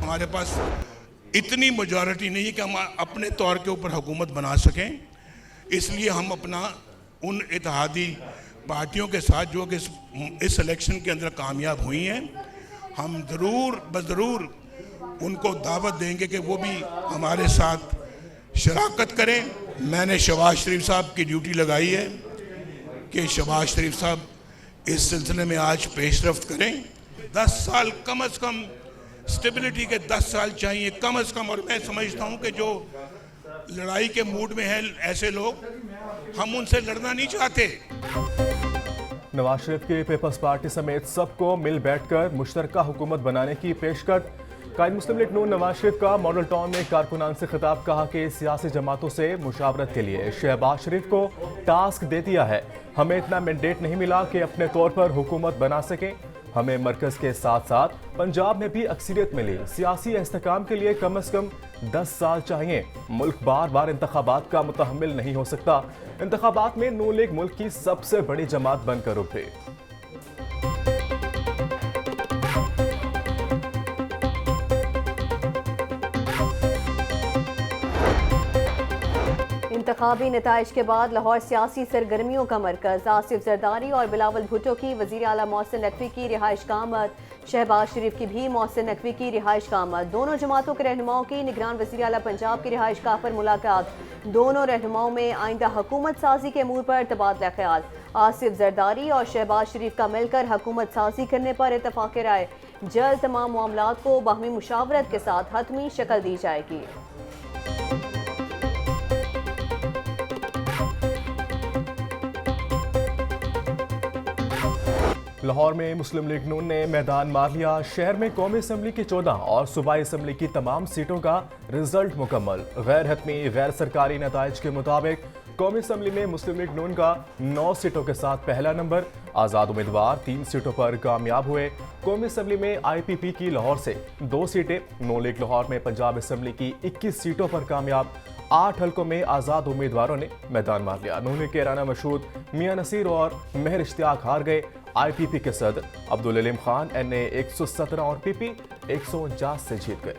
हमारे पास इतनी मेजॉरिटी नहीं है कि हम अपने तौर के ऊपर हुकूमत बना सकें, इसलिए हम अपना उन इत्तेहादी पार्टियों के साथ जो कि इस इलेक्शन के अंदर कामयाब हुई हैं, हम ज़रूर उनको दावत देंगे कि वो भी हमारे साथ शराकत करें। मैंने शहबाज शरीफ साहब की ड्यूटी लगाई है कि शहबाज शरीफ साहब इस सिलसिले में आज पेशरफ्त करें। 10 साल कम अज़ कम स्टेबिलिटी के 10 साल चाहिए कम अज़ कम। और मैं समझता हूँ कि जो लड़ाई के मूड में हैं ऐसे लोग, हम उनसे लड़ना नहीं चाहते। नवाज शरीफ की पीपल्स पार्टी समेत सबको मिल बैठकर मुश्तरका हुकूमत बनाने की पेशकश। कायद मुस्लिम लीग नून नवाज शरीफ का मॉडल टाउन में कारकुनान से खिताब, कहा कि सियासी जमातों से मुशावरत के लिए शहबाज शरीफ को टास्क दे दिया है। हमें इतना मैंडेट नहीं मिला कि अपने तौर पर हुकूमत बना सकें। हमें मरकज के साथ साथ पंजाब में भी अक्सरियत मिली। सियासी इस्तेकाम के लिए कम अज कम 10 साल चाहिए। मुल्क बार बार इंतखाबात का मुतहम्मिल नहीं हो सकता। इंतखाबात में नून लीग मुल्क की सबसे बड़ी जमात बनकर उभरी। इंतखाबी नताइज के बाद लाहौर सियासी सरगर्मियों का मरकज। आसिफ जरदारी और बिलावल भुट्टो की वज़ीर आला मोहसिन नकवी की रिहाइश का आमद। शहबाज शरीफ की भी मोहसिन नकवी की रिहाइश का आमद। दोनों जमातों के रहनुमाओं की निगरान वज़ीर आला पंजाब की रिहाइश गाह पर मुलाकात। दोनों रहनुमाओं में आइंदा हुकूमत साजी के अमूर पर तबादला ख्याल। आसिफ जरदारी और शहबाज शरीफ का मिलकर हुकूमत साजी करने पर इत्तफाक राय। जल्द तमाम मामलात को बाहमी मुशावरत के साथ हतमी शक्ल दी जाएगी। लाहौर में मुस्लिम लीग नून ने मैदान मार लिया। शहर में कौमी असम्बली की 14 और सूबाई असम्बली की तमाम सीटों का रिजल्ट मुकम्मल। गैर हतमी गैर सरकारी नताइज के मुताबिक कौमी असम्बली में मुस्लिम लीग नून का 9 सीटों के साथ पहला नंबर। आज़ाद उम्मीदवार 3 सीटों पर कामयाब हुए। कौमी असम्बली में IPP की लाहौर से 2 सीटें। नून लीग लाहौर में पंजाब असम्बली की 21 सीटों पर कामयाब। 8 हलकों में आज़ाद उम्मीदवारों ने मैदान मार लिया। नून लीग के राना मशहूद मियां नसीर और मेहर इश्तियाक हार गए। IPP के सदर अब्दुल अलीम खान NA 117 और PP 149 से जीत गए।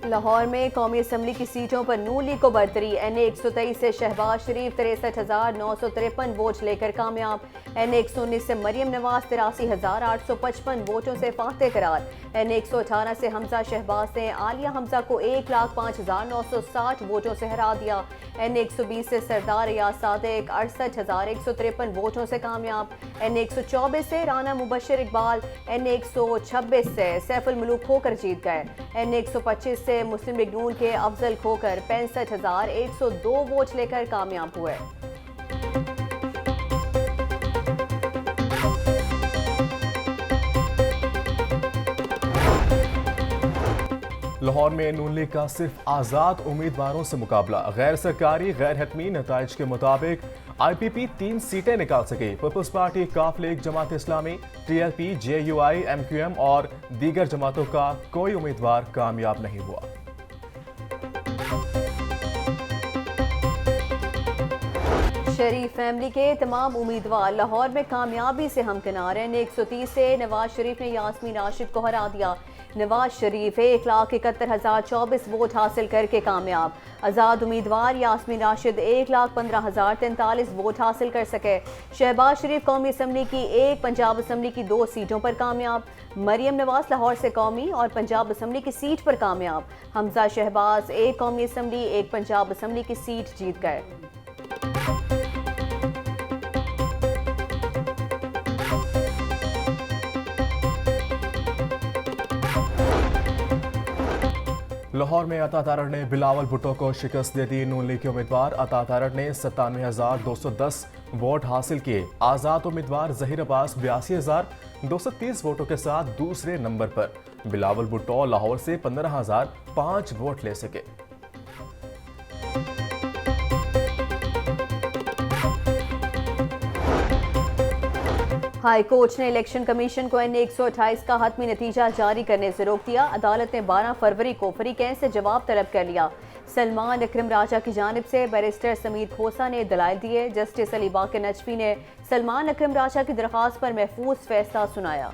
लाहौर में कौमी असम्बली की सीटों पर नून लीग को बढ़तरी। NA 123 से शहबाज शरीफ 63,953 वोट लेकर कामयाब। NA 119 से मरियम नवाज 83,855 वोटों से फातेह करार। NA 118 से हमजा शहबाज ने आलिया हमजा को 1,05,960 वोटों से हरा दिया। NA 120 से सरदार रियाज सादिक 68,153 वोटों से कामयाब। NA 124 से राना मुबशर इकबाल NA 126 से सैफुल मलूक खोकर जीत गए। NA 125 से मुस्लिम लीग नून के अफजल खोकर 65,102 वोट लेकर कामयाब हुए। लाहौर में नून लीग का सिर्फ आज़ाद उम्मीदवारों से मुकाबला। गैर सरकारी गैर हतमी नताइज के मुताबिक IPP 3 सीटें निकाल सके। पीपल्स पार्टी, काफ league, Jamaat Islami, TLP, JUI, MQM और दीगर जमातों का कोई उम्मीदवार कामयाब नहीं हुआ। शरीफ फैमिली के तमाम उम्मीदवार लाहौर में कामयाबी से हमकिनार हैं। NA 130 से नवाज शरीफ ने यास्मीन राशिद को हरा दिया। नवाज शरीफ 1,71,024 वोट हासिल करके कामयाब। आज़ाद उम्मीदवार यास्मीन राशिद 1,15,043 वोट हासिल कर सके। शहबाज शरीफ कौमी असम्बली की 1, पंजाब असम्बली की 2 सीटों पर कामयाब। मरियम नवाज लाहौर से कौमी और पंजाब असम्बली की सीट पर कामयाब। हमजा शहबाज 1 कौमी असम्बली 1 पंजाब असम्बली की सीट जीत गए। लाहौर में अता तारड़ ने बिलावल भुट्टो को शिकस्त दे दी। नून लीग के उम्मीदवार अता तारड़ ने 97,210 वोट हासिल किए। आज़ाद उम्मीदवार जहीर अब्बास 82,230 वोटों के साथ दूसरे नंबर पर। बिलावल भुट्टो लाहौर से 15,005 वोट ले सके। हाई कोर्ट ने इलेक्शन कमीशन को NA 128 का हतमी नतीजा जारी करने से रोक दिया। अदालत ने 12 फरवरी को फरीकैन से जवाब तलब कर लिया। सलमान अकरम राजा की जानिब से बैरिस्टर समीर खोसा ने दलाइल दिए। जस्टिस अली बाकर नजफी ने सलमान अकरम राजा की दरख्वास्त पर महफूज फैसला सुनाया।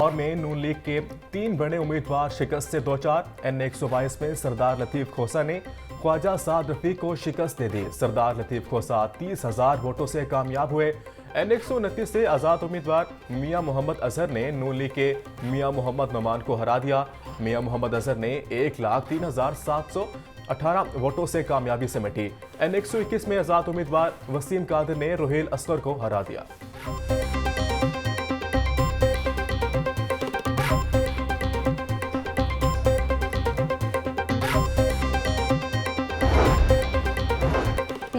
और में नून लीग के 3 बड़े उम्मीदवार शिकस्त से 2-4। NA 122 में सरदार लतीफ खोसा ने ख्वाजा साद रफीक को शिकस्त दे दी। सरदार लतीफ खोसा 30,000 वोटों से कामयाब हुए। NA 129 से आज़ाद उम्मीदवार मियां मोहम्मद अजहर ने नून लीग के मियां मोहम्मद नमान को हरा दिया। मियां मोहम्मद अजहर ने 1,03,718 वोटों से कामयाबी समेटी। NA 121 में आज़ाद उम्मीदवार वसीम कादिर ने रोहेल असगर को हरा दिया।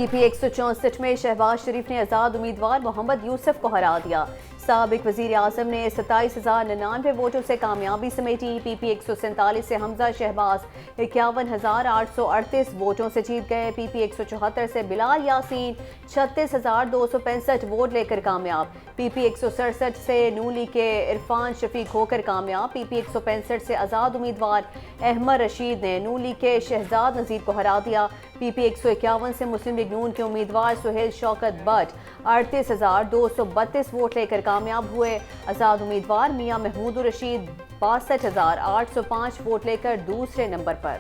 PP 164 में शहबाज शरीफ ने आज़ाद उम्मीदवार मोहम्मद यूसुफ को हरा दिया। साबिक वजीर आजम ने 27,099 वोटों से कामयाबी समेटी। PP 147 से हमजा शहबाज 51,838 वोटों से जीत गए। PP 174 से बिलाल यासीन 36,265 वोट लेकर कामयाब। PP 167 से नून लीग के इरफान शफीक होकर कामयाब। PP 165 से आज़ाद उम्मीदवार अहमद रशीद ने नून लीग के शहजाद नज़ीर को हरा दिया। PP 151 से मुस्लिम लीग नून के उम्मीदवार सुहेल शौकत भट्ट 38,232 वोट लेकर कामयाब हुए। आज़ाद उम्मीदवार मियां महमूद रशीद 62,805 वोट लेकर दूसरे नंबर पर।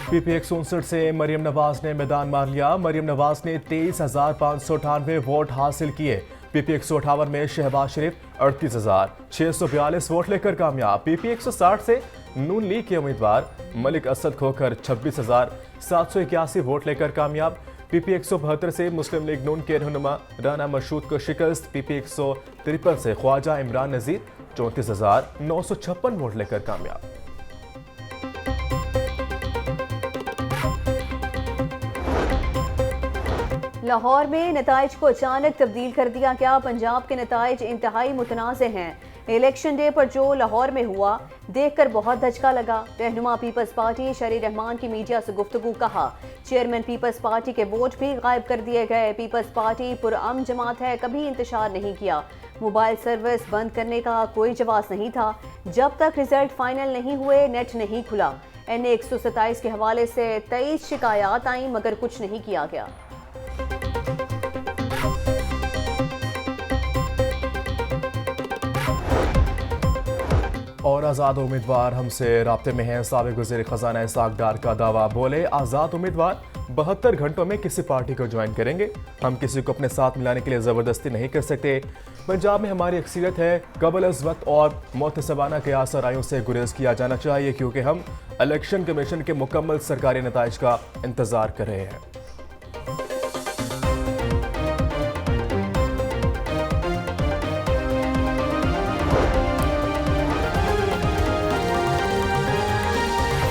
PP 159 से मरियम नवाज ने मैदान मार लिया। मरियम नवाज ने 23,598 वोट हासिल किए। PP 158 में शहबाज शरीफ 38,642 वोट लेकर कामयाब। PP 160 से नून लीग के उम्मीदवार मलिक असद खोकर 26,781 वोट लेकर कामयाब। PP 172 से मुस्लिम लीग नून के रहनुमा राना मशहूद को शिकस्त। PP 153 से ख्वाजा इमरान नजीर 34,956 वोट लेकर कामयाब। लाहौर में नताइज को अचानक तब्दील कर दिया गया। पंजाब के नताइज इंतहाई मुतनाज़े हैं। इलेक्शन डे पर जो लाहौर में हुआ देखकर बहुत धचका लगा। रहनुमा पीपल्स पार्टी शरी रहमान की मीडिया से गुफ्तगू कहा। चेयरमैन पीपल्स पार्टी के वोट भी गायब कर दिए गए। पीपल्स पार्टी पुरअमन जमात है, कभी इंतशार नहीं किया। मोबाइल सर्विस बंद करने का कोई जवाब नहीं था। जब तक रिजल्ट फाइनल नहीं हुए नेट नहीं खुला। NA 127 के हवाले से 23 शिकायत आई मगर कुछ नहीं किया गया। और आज़ाद उम्मीदवार हमसे राब्ते में हैं। साबिक वज़ीर ख़ज़ाना इसाक डार का दावा। बोले आज़ाद उम्मीदवार 72 घंटों में किसी पार्टी को ज्वाइन करेंगे। हम किसी को अपने साथ मिलाने के लिए ज़बरदस्ती नहीं कर सकते। पंजाब में हमारी अक्सरियत है। कबल अज़ वक्त और मोतसबाना क़यास रायों से गुरेज किया जाना चाहिए क्योंकि हम इलेक्शन कमीशन के मुकम्मल सरकारी नताइज का इंतज़ार कर रहे हैं।